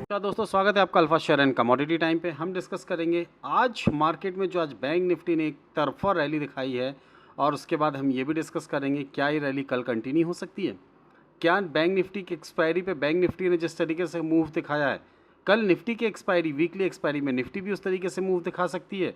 क्या दोस्तों, स्वागत है आपका alpha share and commodity time पे। हम डिस्कस करेंगे आज मार्केट में जो आज बैंक निफ्टी ने एक तरफा रैली दिखाई है, और उसके बाद हम ये भी डिस्कस करेंगे क्या ये रैली कल कंटिन्यू हो सकती है। क्या बैंक निफ्टी की एक्सपायरी पे बैंक निफ्टी ने जिस तरीके से मूव दिखाया है, कल निफ्टी की एक्सपायरी वीकली एक्सपायरी में निफ्टी भी उस तरीके से मूव दिखा सकती है।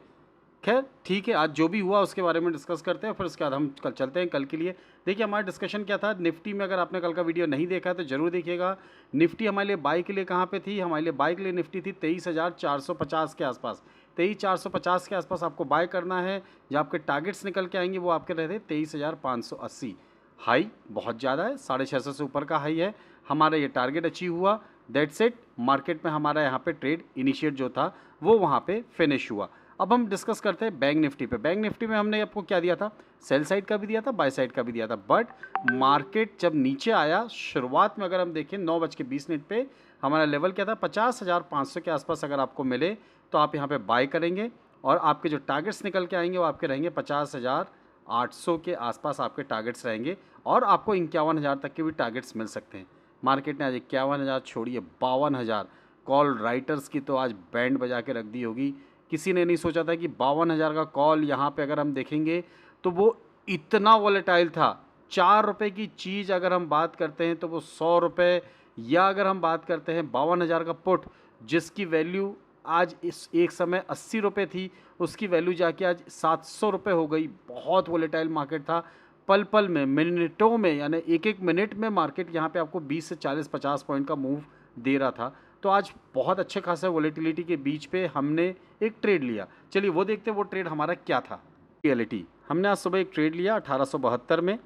खैर ठीक है, आज जो भी हुआ उसके बारे में डिस्कस करते हैं, फिर उसके बाद हम कल चलते हैं कल के लिए। देखिए हमारा डिस्कशन क्या था निफ्टी में, अगर आपने कल का वीडियो नहीं देखा है तो जरूर देखिएगा। निफ्टी हमारे लिए बाई के लिए कहाँ पे थी, हमारे लिए बाई के लिए निफ्टी थी 23,450 के आसपास। 23,450 के आसपास आपको बाय करना है। जो आपके टारगेट्स निकल के आएंगे वो आपके रहते 23,580। हाई बहुत ज़्यादा है, 650 से ऊपर का हाई है। हमारा ये टारगेट अचीव हुआ, दैट्स इट। मार्केट में हमारा यहाँ पे ट्रेड इनिशिएट जो था वो वहाँ पे फिनिश हुआ। अब हम डिस्कस करते हैं बैंक निफ्टी पे। बैंक निफ्टी में हमने आपको क्या दिया था, सेल साइड का भी दिया था, बाय साइड का भी दिया था। बट मार्केट जब नीचे आया शुरुआत में, अगर हम देखें 9:20 पे हमारा लेवल क्या था, 50,500 के आसपास अगर आपको मिले तो आप यहाँ पे बाय करेंगे, और आपके जो टारगेट्स निकल के आएंगे वो आपके रहेंगे 50,800 के आसपास आपके टारगेट्स रहेंगे, और आपको 51,000 तक के भी टारगेट्स मिल सकते हैं। मार्केट ने आज 51,000 छोड़िए 52,000 कॉल राइटर्स की तो आज बैंड बजा के रख दी होगी। किसी ने नहीं सोचा था कि 52,000 का कॉल यहाँ पे अगर हम देखेंगे तो वो इतना वॉलेटाइल था। 4 रुपये की चीज़ अगर हम बात करते हैं तो वो 100 रुपये, या अगर हम बात करते हैं 52,000 का पुट जिसकी वैल्यू आज इस एक समय 80 रुपये थी, उसकी वैल्यू जाके आज 700 रुपये हो गई। बहुत वॉलेटाइल मार्केट था। पल पल में, मिनटों में, यानी एक एक मिनट में मार्केट यहाँ पे आपको 20 से 40-50 पॉइंट का मूव दे रहा था। तो आज बहुत अच्छे खासे वॉलेटिलिटी के बीच पे हमने एक ट्रेड लिया। चलिए वो देखते हैं वो ट्रेड हमारा क्या था। रियलिटी, हमने आज सुबह एक ट्रेड लिया 1872 में।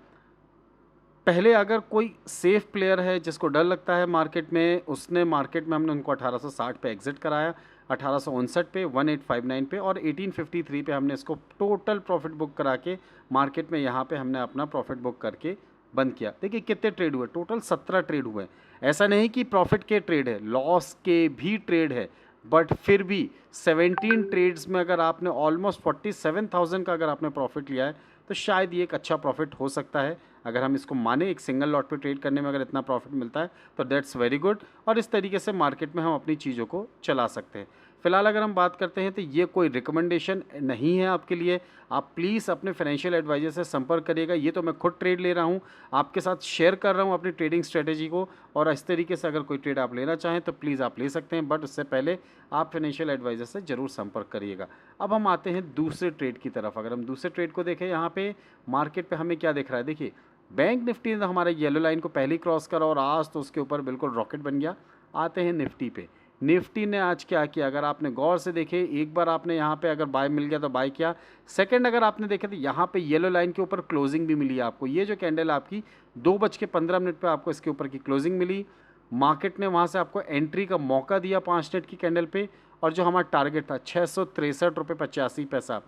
पहले अगर कोई सेफ प्लेयर है जिसको डर लगता है मार्केट में, उसने मार्केट में हमने उनको 1860 पे एग्जिट कराया, 1859 पे, 1859 पे और 1853 पे हमने इसको टोटल प्रॉफिट बुक करा के मार्केट में यहाँ पे हमने अपना प्रॉफिट बुक करके बंद किया। देखिए कितने ट्रेड हुए, टोटल 17 ट्रेड हुए। ऐसा नहीं कि प्रॉफिट के ट्रेड है, लॉस के भी ट्रेड है, बट फिर भी 17 ट्रेड्स में अगर आपने ऑलमोस्ट 47,000 का अगर आपने प्रॉफिट लिया है तो शायद ये एक अच्छा प्रॉफिट हो सकता है। अगर हम इसको माने एक सिंगल लॉट पे ट्रेड करने में अगर इतना प्रॉफिट मिलता है तो दैट्स वेरी गुड, और इस तरीके से मार्केट में हम अपनी चीज़ों को चला सकते हैं। फिलहाल अगर हम बात करते हैं तो ये कोई रिकमेंडेशन नहीं है आपके लिए। आप प्लीज़ अपने फाइनेंशियल एडवाइजर से संपर्क करिएगा। ये तो मैं खुद ट्रेड ले रहा हूँ, आपके साथ शेयर कर रहा हूँ अपनी ट्रेडिंग स्ट्रेटेजी को, और इस तरीके से अगर कोई ट्रेड आप लेना चाहें तो प्लीज़ आप ले सकते हैं, बट उससे पहले आप फाइनेंशियल एडवाइजर से ज़रूर संपर्क करिएगा। अब हम आते हैं दूसरे ट्रेड की तरफ। अगर हम दूसरे ट्रेड को देखें, यहाँ पे मार्केट पे हमें क्या दिख रहा है, देखिए बैंक निफ्टी ने हमारे येलो लाइन को पहले ही क्रॉस करा और आज तो उसके ऊपर बिल्कुल रॉकेट बन गया। आते हैं निफ्टी पे। निफ्टी ने आज क्या किया, अगर आपने गौर से देखे, एक बार आपने यहाँ पे अगर बाय मिल गया तो बाय किया। सेकंड अगर आपने देखे तो यहाँ पे येलो लाइन के ऊपर क्लोजिंग भी मिली है आपको। ये जो कैंडल आपकी 2:15 पे आपको इसके ऊपर की क्लोजिंग मिली। मार्केट ने वहाँ से आपको एंट्री का मौका दिया 5 मिनट की कैंडल पे, और जो हमारा टारगेट था 663.85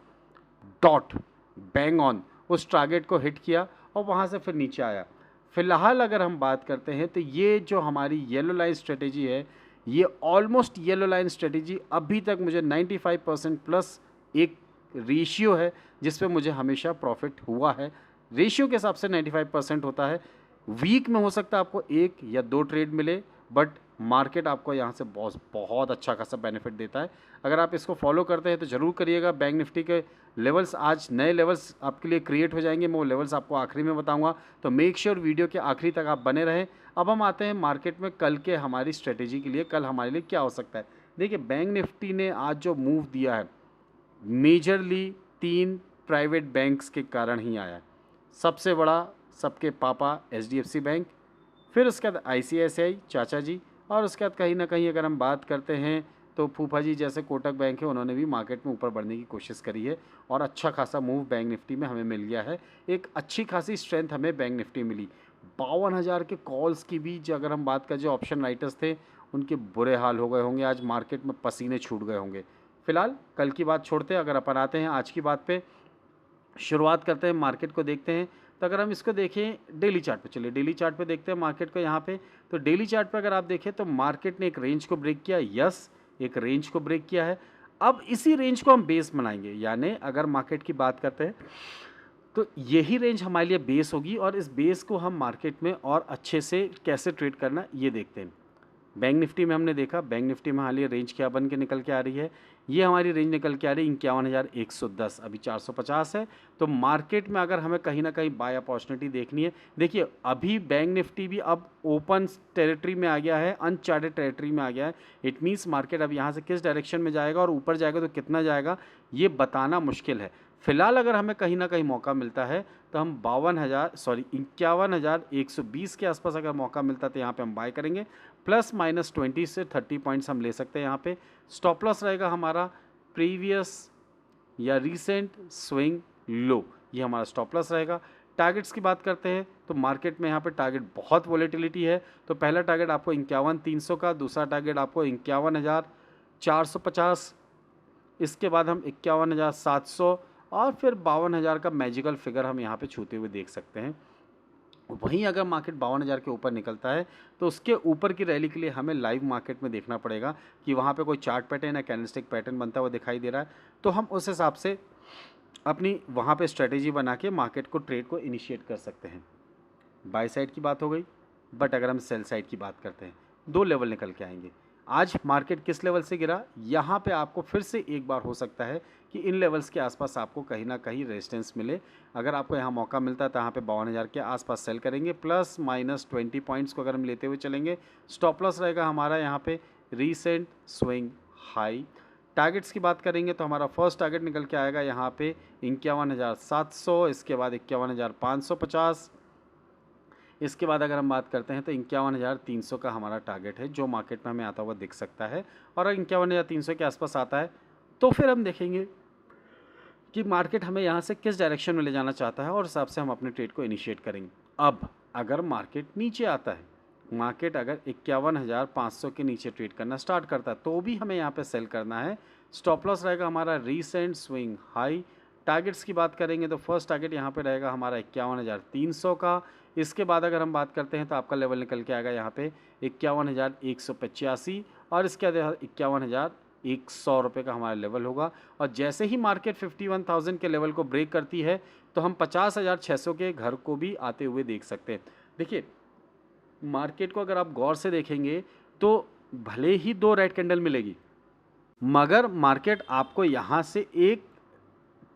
डॉट बैंग ऑन, उस टारगेट को हिट किया और वहाँ से फिर नीचे आया। फिलहाल अगर हम बात करते हैं तो ये जो हमारी येलो लाइन स्ट्रेटेजी है, ये ऑलमोस्ट येलो लाइन स्ट्रेटेजी अभी तक मुझे 95% प्लस एक रेशियो है जिस पे मुझे हमेशा प्रॉफिट हुआ है। रेशियो के हिसाब से 95% होता है। वीक में हो सकता है आपको 1 या 2 ट्रेड मिले, बट मार्केट आपको यहाँ से बहुत बहुत अच्छा खासा बेनिफिट देता है। अगर आप इसको फॉलो करते हैं तो ज़रूर करिएगा। बैंक निफ्टी के लेवल्स, आज नए लेवल्स आपके लिए क्रिएट हो जाएंगे, मैं वो लेवल्स आपको आखिरी में बताऊंगा, तो मेक श्योर वीडियो के आखिरी तक आप बने रहें। अब हम आते हैं मार्केट में कल के हमारी स्ट्रेटेजी के लिए, कल हमारे लिए क्या हो सकता है। देखिए बैंक निफ्टी ने आज जो मूव दिया है मेजरली 3 प्राइवेट बैंक्स के कारण ही आया है। सबसे बड़ा सबके पापा एचडीएफसी बैंक, फिर उसके बाद आईसीआईसीआई चाचा जी, और उसके बाद कहीं ना कहीं अगर हम बात करते हैं तो फूफा जी जैसे कोटक बैंक है, उन्होंने भी मार्केट में ऊपर बढ़ने की कोशिश करी है, और अच्छा खासा मूव बैंक निफ्टी में हमें मिल गया है। एक अच्छी खासी स्ट्रेंथ हमें बैंक निफ्टी मिली। 52,000 के कॉल्स की भी अगर हम बात करें, जो ऑप्शन राइटर्स थे उनके बुरे हाल हो गए होंगे, आज मार्केट में पसीने छूट गए होंगे। फिलहाल कल की बात छोड़ते हैं, अगर अपन आते हैं आज की बात पे, शुरुआत करते हैं, मार्केट को देखते हैं। तो अगर हम इसको देखें डेली चार्ट पे, चलिए डेली चार्ट पे देखते हैं मार्केट को यहाँ पे। तो डेली चार्ट पे अगर आप देखें तो मार्केट ने एक रेंज को ब्रेक किया, यस एक रेंज को ब्रेक किया है। अब इसी रेंज को हम बेस बनाएंगे, यानी अगर मार्केट की बात करते हैं तो यही रेंज हमारे लिए बेस होगी, और इस बेस को हम मार्केट में और अच्छे से कैसे ट्रेड करना ये देखते हैं। बैंक निफ्टी में हमने देखा, बैंक निफ्टी में हाल ही रेंज क्या बन के निकल के आ रही है, ये हमारी रेंज निकल के आ रही है 51,110, अभी 450 है। तो मार्केट में अगर हमें कहीं ना कहीं बाय अपॉर्चुनिटी देखनी है, देखिए अभी बैंक निफ्टी भी अब ओपन टेरिटरी में आ गया है, अनचार्टेड टेरिटरी में आ गया है। इट मीन्स मार्केट अब यहाँ से किस डायरेक्शन में जाएगा और ऊपर जाएगा तो कितना जाएगा ये बताना मुश्किल है। फिलहाल अगर हमें कहीं ना कहीं मौका मिलता है तो हम 51,120 के आसपास अगर मौका मिलता है तो यहाँ पे हम बाय करेंगे। ±20 से 30 पॉइंट्स हम ले सकते हैं यहाँ पे। स्टॉप लॉस रहेगा हमारा प्रीवियस या रीसेंट स्विंग लो, ये हमारा स्टॉप लॉस रहेगा। टारगेट्स की बात करते हैं तो मार्केट में यहाँ पे टारगेट बहुत वॉलेटिलिटी है। तो पहला टारगेट आपको 51,300 का, दूसरा टारगेट आपको 51,450, इसके बाद हम 51,700 और फिर 52,000 का मैजिकल फिगर हम यहाँ पे छूते हुए देख सकते हैं। वहीं अगर मार्केट 52,000 के ऊपर निकलता है तो उसके ऊपर की रैली के लिए हमें लाइव मार्केट में देखना पड़ेगा कि वहाँ पे कोई चार्ट पैटर्न या कैंडलस्टिक पैटर्न बनता हुआ दिखाई दे रहा है, तो हम उस हिसाब से अपनी वहाँ पे स्ट्रेटेजी बना के मार्केट को ट्रेड को इनिशिएट कर सकते हैं। बाय साइड की बात हो गई, बट अगर हम सेल साइड की बात करते हैं, दो लेवल निकल के आएंगे। आज मार्केट किस लेवल से गिरा, यहाँ पे आपको फिर से एक बार हो सकता है कि इन लेवल्स के आसपास आपको कहीं ना कहीं रेजिस्टेंस मिले। अगर आपको यहाँ मौका मिलता है तो यहाँ पे 52,000 के आसपास सेल करेंगे, ±20 पॉइंट्स को अगर हम लेते हुए चलेंगे। स्टॉप लॉस रहेगा हमारा यहाँ पे रीसेंट स्विंग हाई। टारगेट्स की बात करेंगे तो हमारा फर्स्ट टारगेट निकल के आएगा यहाँ पे 51,700, इसके बाद 51,550, इसके बाद अगर हम बात करते हैं तो 51,300 का हमारा टारगेट है जो मार्केट में हमें आता हुआ दिख सकता है। और अगर 51,300 के आसपास आता है तो फिर हम देखेंगे कि मार्केट हमें यहाँ से किस डायरेक्शन में ले जाना चाहता है और हिसाब से हम अपने ट्रेड को इनिशिएट करेंगे। अब अगर मार्केट नीचे आता है, मार्केट अगर 51,500 के नीचे ट्रेड करना स्टार्ट करता है तो भी हमें यहाँ पे सेल करना है। स्टॉप लॉस रहेगा हमारा रीसेंट स्विंग हाई। टारगेट्स की बात करेंगे तो फर्स्ट टारगेट यहाँ पे रहेगा हमारा 51,300 का। इसके बाद अगर हम बात करते हैं तो आपका लेवल निकल के आएगा यहाँ पे 51,185 और इसके बाद 51,100 रुपये का हमारा लेवल होगा। और जैसे ही मार्केट 51,000 के लेवल को ब्रेक करती है तो हम 50,600 के घर को भी आते हुए देख सकते हैं। देखिए मार्केट को अगर आप गौर से देखेंगे तो भले ही दो रेड कैंडल मिलेगी, मगर मार्केट आपको यहाँ से एक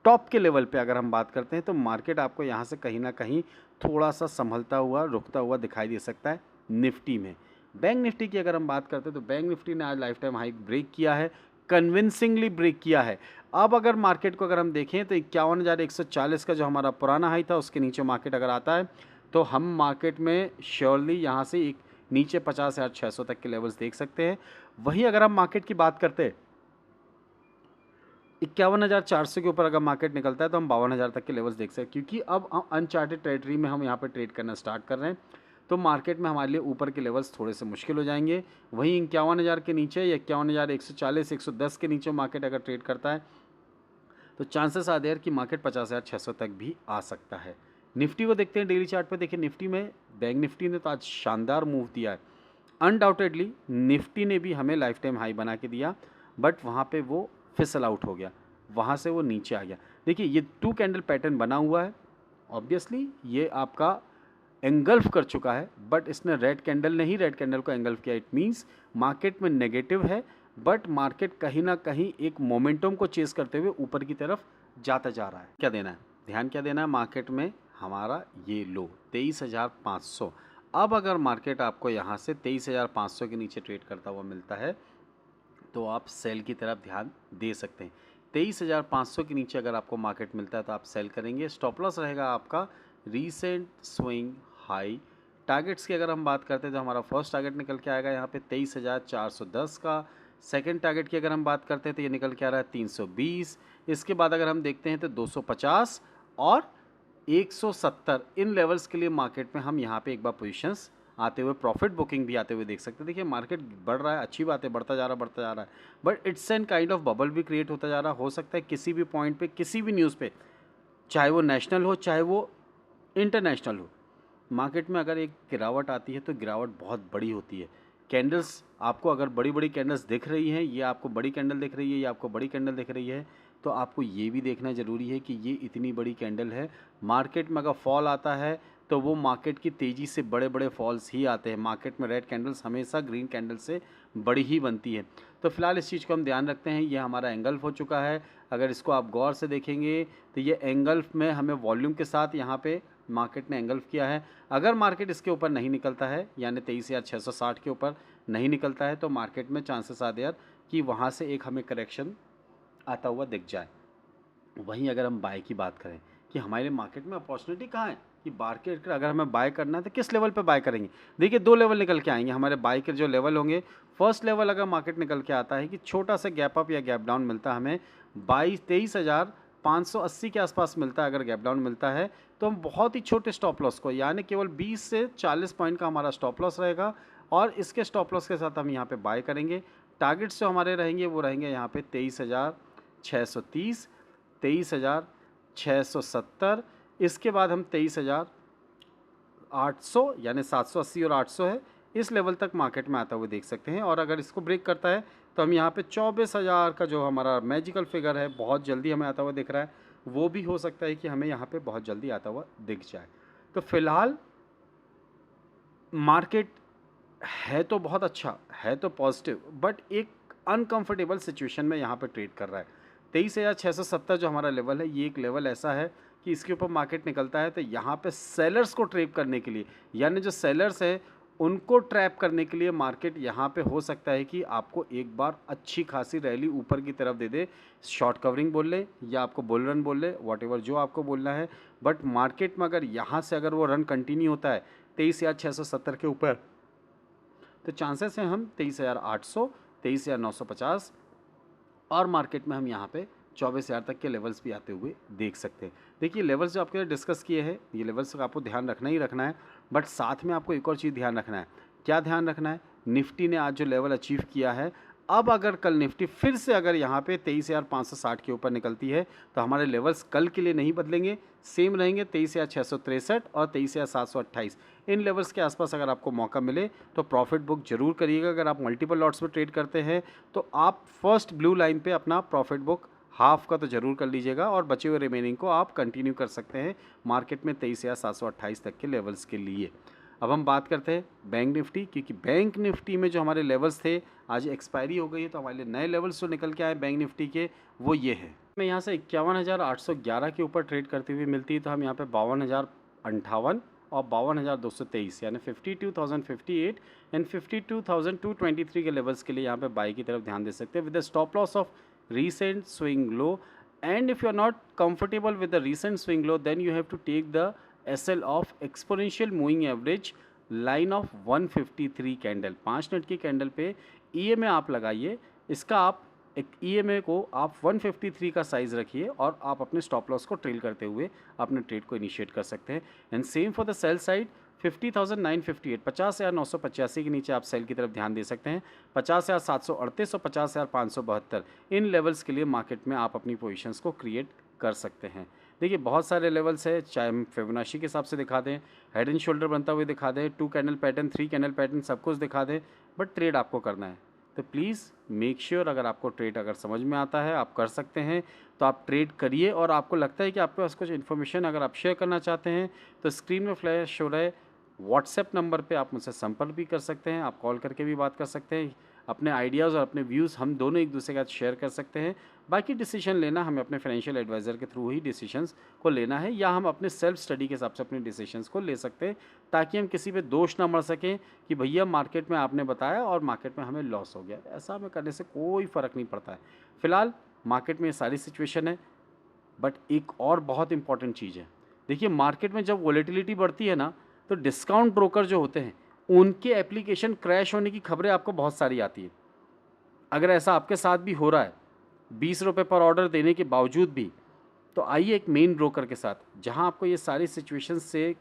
टॉप के लेवल पे अगर हम बात करते हैं तो मार्केट आपको यहाँ से कहीं ना कहीं थोड़ा सा संभलता हुआ रुकता हुआ दिखाई दे सकता है निफ्टी में। बैंक निफ्टी की अगर हम बात करते हैं तो बैंक निफ्टी ने आज लाइफ टाइम हाई ब्रेक किया है, कन्विंसिंगली ब्रेक किया है। अब अगर मार्केट को अगर हम देखें तो 51,140 का जो हमारा पुराना हाई था उसके नीचे मार्केट अगर आता है तो हम मार्केट में श्योरली यहाँ से एक नीचे 50,600 तक के लेवल्स देख सकते हैं। वहीं अगर हम मार्केट की बात करते हैं 51,400 के ऊपर अगर मार्केट निकलता है तो हम 52,000 तक के लेवल्स देख सकते हैं, क्योंकि अब अनचार्टेड टेरिटरी में हम यहाँ पे ट्रेड करना स्टार्ट कर रहे हैं तो मार्केट में हमारे लिए ऊपर के लेवल्स थोड़े से मुश्किल हो जाएंगे। वहीं 51,000 के नीचे या 51,140 110 के नीचे मार्केट अगर ट्रेड करता है तो चांसेस आर देयर कि मार्केट 50,600 तक भी आ सकता है। निफ्टी को देखते हैं डेली चार्ट पे। देखिए निफ्टी में बैंक निफ्टी ने तो आज शानदार मूव दिया है। अनडाउटेडली निफ्टी ने भी हमें लाइफ टाइम हाई बना के दिया, बट वहाँ पे वो फिसल आउट हो गया, वहाँ से वो नीचे आ गया। देखिए ये 2 कैंडल पैटर्न बना हुआ है, ऑब्वियसली ये आपका एंगल्फ कर चुका है, बट इसने रेड कैंडल ने ही रेड कैंडल को एंगल्फ किया। इट मीन्स मार्केट में नेगेटिव है, बट मार्केट कहीं ना कहीं एक मोमेंटम को चेस करते हुए ऊपर की तरफ जाता जा रहा है। क्या देना है, ध्यान क्या देना है, मार्केट में हमारा ये लो 23,500। अब अगर मार्केट आपको यहाँ से 23,500 के नीचे ट्रेड करता हुआ मिलता है तो आप सेल की तरफ ध्यान दे सकते हैं। 23,500 के नीचे अगर आपको मार्केट मिलता है तो आप सेल करेंगे। स्टॉप लॉस रहेगा आपका रीसेंट स्विंग हाई। टारगेट्स की अगर हम बात करते हैं तो हमारा फर्स्ट टारगेट निकल के आएगा यहाँ पे 23,410 का। सेकंड टारगेट की अगर हम बात करते हैं तो ये निकल के आ रहा है 320। इसके बाद अगर हम देखते हैं तो 250 और 170 इन लेवल्स के लिए मार्केट में हम यहाँ पे एक बार पोजीशंस आते हुए प्रॉफिट बुकिंग भी आते हुए देख सकते हैं। देखिए मार्केट बढ़ रहा है, अच्छी बात है, बढ़ता जा रहा है, but it's an kind of bubble भी क्रिएट होता जा रहा है। हो सकता है किसी भी पॉइंट पे, किसी भी न्यूज़ पे, चाहे वो नेशनल हो चाहे वो इंटरनेशनल हो, मार्केट में अगर एक गिरावट आती है तो गिरावट बहुत बड़ी होती है। कैंडल्स आपको अगर बड़ी बड़ी कैंडल्स दिख रही हैं, ये आपको बड़ी कैंडल दिख रही है, ये आपको बड़ी कैंडल दिख रही है, तो आपको ये भी देखना ज़रूरी है कि ये इतनी बड़ी कैंडल है। मार्केट में अगर फॉल आता है तो वो मार्केट की तेज़ी से बड़े बड़े फॉल्स ही आते हैं। मार्केट में रेड कैंडल्स हमेशा ग्रीन कैंडल से बड़ी ही बनती है। तो फिलहाल इस चीज़ को हम ध्यान रखते हैं। ये हमारा एंगल्फ हो चुका है। अगर इसको आप गौर से देखेंगे तो ये एंगल्फ में हमें वॉल्यूम के साथ यहाँ पे मार्केट ने एंगल्फ किया है। अगर मार्केट इसके ऊपर नहीं निकलता है, यानी 23,660 के ऊपर नहीं निकलता है, तो मार्केट में चांसेस आर देयर कि वहाँ से एक हमें करेक्शन आता हुआ दिख जाए। वहीं अगर हम बाय की बात करें कि हमारे मार्केट में अपॉर्चुनिटी कहाँ है, कि मार्केट अगर हमें बाय करना है तो किस लेवल पे बाय करेंगे। देखिए 2 लेवल निकल के आएंगे हमारे बाय के जो लेवल होंगे। फर्स्ट लेवल अगर मार्केट निकल के आता है कि छोटा सा गैप अप या गैप डाउन मिलता है हमें 23,580 के आसपास मिलता है। अगर गैप डाउन मिलता है तो हम बहुत ही छोटे स्टॉप लॉस को, यानी केवल 20 से 40 पॉइंट का हमारा स्टॉप लॉस रहेगा और इसके स्टॉप लॉस के साथ हम यहाँ पे बाय करेंगे। टारगेट्स जो हमारे रहेंगे वो रहेंगे यहाँ पे 23,630, 23,670, इसके बाद हम 23,800 यानी 780 और 800 है, इस लेवल तक मार्केट में आता हुआ देख सकते हैं। और अगर इसको ब्रेक करता है तो हम यहाँ पे 24,000 का जो हमारा मैजिकल फिगर है बहुत जल्दी हमें आता हुआ दिख रहा है, वो भी हो सकता है कि हमें यहाँ पे बहुत जल्दी आता हुआ दिख जाए। तो फिलहाल मार्केट है तो बहुत अच्छा, है तो पॉजिटिव, बट एक अनकंफर्टेबल सिचुएशन में यहाँ पे ट्रेड कर रहा है। 23,670 जो हमारा लेवल है, ये एक लेवल ऐसा है कि इसके ऊपर मार्केट निकलता है तो यहाँ पे सेलर्स को ट्रैप करने के लिए, यानी जो सेलर्स है उनको ट्रैप करने के लिए मार्केट यहाँ पे हो सकता है कि आपको एक बार अच्छी खासी रैली ऊपर की तरफ दे दे। शॉर्ट कवरिंग बोल ले या आपको बुल रन बोल ले, व्हाटएवर जो आपको बोलना है, बट मार्केट में अगर यहाँ से अगर वो रन कंटिन्यू होता है 23,670 के ऊपर, तो चांसेस हैं हम 23,800, 23,950 और मार्केट में हम यहाँ पे 24,000 तक के लेवल्स भी आते हुए देख सकते हैं। देखिए लेवल्स जो आपके डिस्कस किए हैं, ये लेवल्स का आपको ध्यान रखना ही रखना है, बट साथ में आपको एक और चीज़ ध्यान रखना है। क्या ध्यान रखना है? निफ्टी ने आज जो लेवल अचीव किया है, अब अगर कल निफ्टी फिर से अगर यहाँ पे 23,560 के ऊपर निकलती है तो हमारे लेवल्स कल के लिए नहीं बदलेंगे, सेम रहेंगे 23,663 और 23,728। इन लेवल्स के आसपास अगर आपको मौका मिले तो प्रॉफिट बुक जरूर करिएगा। अगर आप मल्टीपल लॉट्स में ट्रेड करते हैं तो आप फर्स्ट ब्लू लाइन पे अपना प्रॉफिट बुक हाफ का तो ज़रूर कर लीजिएगा और बचे हुए रिमेनिंग को आप कंटिन्यू कर सकते हैं मार्केट में 23,728 तक के लेवल्स के लिए। अब हम बात करते हैं बैंक निफ्टी, क्योंकि बैंक निफ्टी में जो हमारे लेवल्स थे आज एक्सपायरी हो गई है, तो हमारे लिए नए लेवल्स जो निकल के आए बैंक निफ्टी के वो ये है। मैं यहाँ से 51,811 के ऊपर ट्रेड करती हुई मिलती है, तो हम यहाँ पे 52,058 और 52,223 यानी 52,058 एंड 52,223 के लेवल्स के लिए यहाँ पे बाई की तरफ ध्यान दे सकते हैं with the stop loss of recent swing low. And if you are not comfortable with the recent swing low, then you have to take the SL of exponential moving average line of 153 candle. 5 minute की candle पे EMA आप लगाइए, इसका आप एक EMA को आप 153 का साइज़ रखिए और आप अपने स्टॉप लॉस को ट्रेल करते हुए अपने ट्रेड को इनिशिएट कर सकते हैं। And same for the sell side 50,958 50,985 के नीचे आप सेल की तरफ ध्यान दे सकते हैं। 50,738 और 50,572 इन लेवल्स के लिए मार्केट में आप अपनी पोजीशंस को क्रिएट कर सकते हैं। देखिए बहुत सारे लेवल्स है, चाहे हम फिबोनाची के हिसाब से दिखा दें, हेड एंड शोल्डर बनता हुए दिखा दें, 2 कैंडल पैटर्न, 3 कैंडल पैटर्न, सब कुछ दिखा दें, बट ट्रेड आपको करना है। तो प्लीज़ मेक श्योर अगर आपको ट्रेड अगर समझ में आता है, आप कर सकते हैं तो आप ट्रेड करिए। और आपको लगता है कि आपके पास कुछ इन्फॉर्मेशन अगर आप शेयर करना चाहते हैं तो स्क्रीन में फ्लैश हो रहे व्हाट्सएप नंबर पे आप मुझसे संपर्क भी कर सकते हैं, आप कॉल करके भी बात कर सकते हैं। अपने आइडियाज़ और अपने व्यूज़ हम दोनों एक दूसरे के साथ शेयर कर सकते हैं। बाकी डिसीजन लेना हमें अपने फाइनेंशियल एडवाइज़र के थ्रू ही डिसीजंस को लेना है, या हम अपने सेल्फ स्टडी के हिसाब से अपने डिसीजंस को ले सकते हैं, ताकि हम किसी पे दोष ना मर सकें कि भैया मार्केट में आपने बताया और मार्केट में हमें लॉस हो गया। ऐसा हमें करने से कोई फ़र्क नहीं पड़ता है। फ़िलहाल मार्केट में ये सारी सिचुएशन है, बट एक और बहुत इंपॉर्टेंट चीज़ है। देखिए मार्केट में जब वॉलेटिलिटी बढ़ती है ना, तो डिस्काउंट ब्रोकर जो होते हैं उनके एप्लीकेशन क्रैश होने की खबरें आपको बहुत सारी आती है। अगर ऐसा आपके साथ भी हो रहा है 20 रुपये पर ऑर्डर देने के बावजूद भी, तो आइए एक मेन ब्रोकर के साथ, जहां आपको ये सारी सिचुएशन से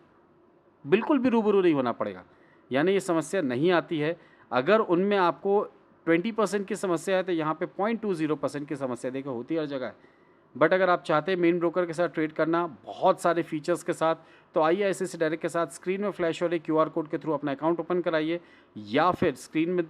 बिल्कुल भी रूबरू नहीं होना पड़ेगा, यानी ये समस्या नहीं आती है। अगर उनमें आपको 20% की समस्या है तो यहाँ पे 0.20% की समस्या देखो होती हर जगह है। बट अगर आप चाहते हैं मेन ब्रोकर के साथ ट्रेड करना बहुत सारे फीचर्स के साथ, तो आइए ICICI डायरेक्ट के साथ स्क्रीन में फ्लैश हो रहे QR कोड के थ्रू अपना अकाउंट ओपन कराइए, या फिर स्क्रीन में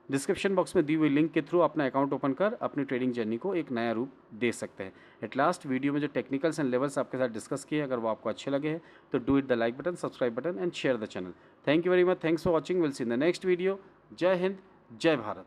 डिस्क्रिप्शन बॉक्स में दी हुई लिंक के थ्रू अपना अकाउंट ओपन कर अपनी ट्रेडिंग जर्नी को एक नया रूप दे सकते हैं। एट लास्ट वीडियो में जो टेक्निकल्स एंड लेवल्स आपके साथ डिस्कस किए, अगर वो आपको अच्छे लगे हैं तो do it the like button, subscribe button and share the channel. Thank you very much, thanks for watching, will see in the next video. जय हिंद, जय भारत।